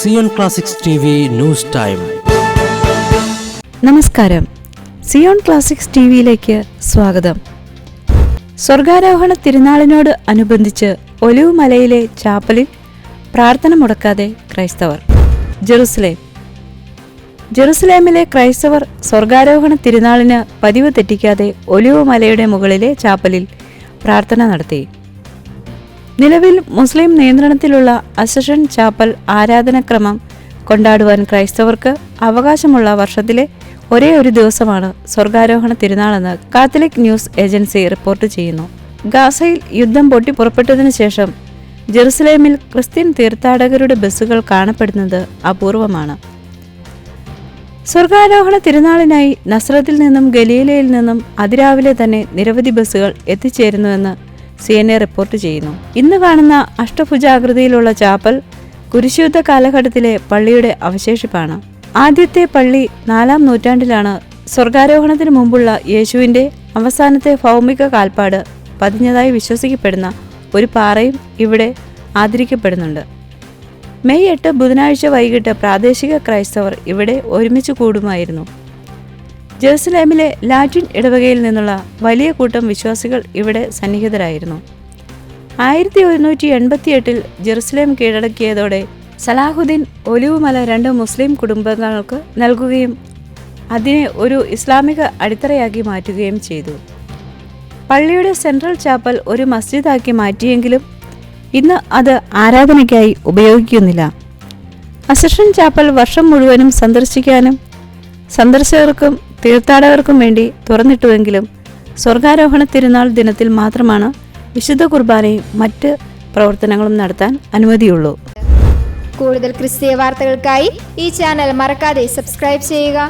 Zion Classics TV news time. നമസ്കാരം, Zion Classics TVയിലേക്ക് സ്വാഗതം. സ്വർഗാരോഹണ തിരുനാളിനോട് അനുബന്ധിച്ച് ഒലിവ് മലയിലെ ചാപ്പലിൽ പ്രാർത്ഥന മുടക്കാതെ ക്രൈസ്തവർ. ജെറുസലേമിലെ ക്രൈസ്തവർ സ്വർഗാരോഹണ തിരുനാളിന് പതിവ് തെറ്റിക്കാതെ ഒലിവ് മലയുടെ മുകളിലെ ചാപ്പലിൽ പ്രാർത്ഥന നടത്തി. നിലവിൽ മുസ്ലിം നിയന്ത്രണത്തിലുള്ള അസഷൻ ചാപ്പൽ ആരാധനാക്രമം കൊണ്ടാടുവാൻ ക്രൈസ്തവർക്ക് അവകാശമുള്ള വർഷത്തിലെ ഒരേ ഒരു ദിവസമാണ് സ്വർഗാരോഹണ തിരുനാളെന്ന് കാത്തലിക് ന്യൂസ് ഏജൻസി റിപ്പോർട്ട് ചെയ്യുന്നു. ഗാസയിൽ യുദ്ധം പൊട്ടിപ്പുറപ്പെട്ടതിനു ശേഷം ജെറുസലേമിൽ ക്രിസ്ത്യൻ തീർത്ഥാടകരുടെ ബസ്സുകൾ കാണപ്പെടുന്നത് അപൂർവമാണ്. സ്വർഗാരോഹണ തിരുനാളിനായി നസ്രത്തിൽ നിന്നും ഗലീലയിൽ നിന്നും അതിരാവിലെ തന്നെ നിരവധി ബസ്സുകൾ എത്തിച്ചേരുന്നുവെന്ന് CNA റിപ്പോർട്ട് ചെയ്യുന്നു. ഇന്ന് കാണുന്ന അഷ്ടഭുജാകൃതിയിലുള്ള ചാപ്പൽ കുരിശുയുദ്ധ കാലഘട്ടത്തിലെ പള്ളിയുടെ അവശേഷിപ്പാണ്. ആദ്യത്തെ പള്ളി 4-ാം നൂറ്റാണ്ടിലാണ് സ്വർഗാരോഹണത്തിന് മുമ്പുള്ള യേശുവിൻ്റെ അവസാനത്തെ ഭൗമിക കാൽപ്പാട് പതിഞ്ഞതായി വിശ്വസിക്കപ്പെടുന്ന ഒരു പാറയും ഇവിടെ ആദരിക്കപ്പെടുന്നുണ്ട്. മെയ് 8 ബുധനാഴ്ച വൈകിട്ട് പ്രാദേശിക ക്രൈസ്തവർ ഇവിടെ ഒരുമിച്ച് കൂടുമായിരുന്നു. ജെറുസലേമിലെ ലാറ്റിൻ ഇടവകയിൽ നിന്നുള്ള വലിയ കൂട്ടം വിശ്വാസികൾ ഇവിടെ സന്നിഹിതരായിരുന്നു. 1188 ജെറുസലേം കീഴടക്കിയതോടെ സലാഹുദ്ദീൻ ഒലിവ് മല 2 മുസ്ലിം കുടുംബങ്ങൾക്ക് നൽകുകയും അതിനെ ഒരു ഇസ്ലാമിക അടിത്തറയാക്കി മാറ്റുകയും ചെയ്തു. പള്ളിയുടെ സെൻട്രൽ ചാപ്പൽ ഒരു മസ്ജിദാക്കി മാറ്റിയെങ്കിലും ഇന്ന് അത് ആരാധനയ്ക്കായി ഉപയോഗിക്കുന്നില്ല. അസഷൻ ചാപ്പൽ വർഷം മുഴുവനും സന്ദർശിക്കാനും സന്ദർശകർക്കും തീർത്ഥാടകർക്കും വേണ്ടി തുറന്നിട്ടുവെങ്കിലും സ്വർഗാരോഹണ തിരുനാൾ ദിനത്തിൽ മാത്രമാണ് വിശുദ്ധ കുർബാനയും മറ്റ് പ്രവർത്തനങ്ങളും നടത്താൻ അനുമതിയുള്ളൂ. കൂടുതൽ ക്രിസ്തീയ വാർത്തകൾക്കായി ഈ ചാനൽ മറക്കാതെ സബ്സ്ക്രൈബ് ചെയ്യുക.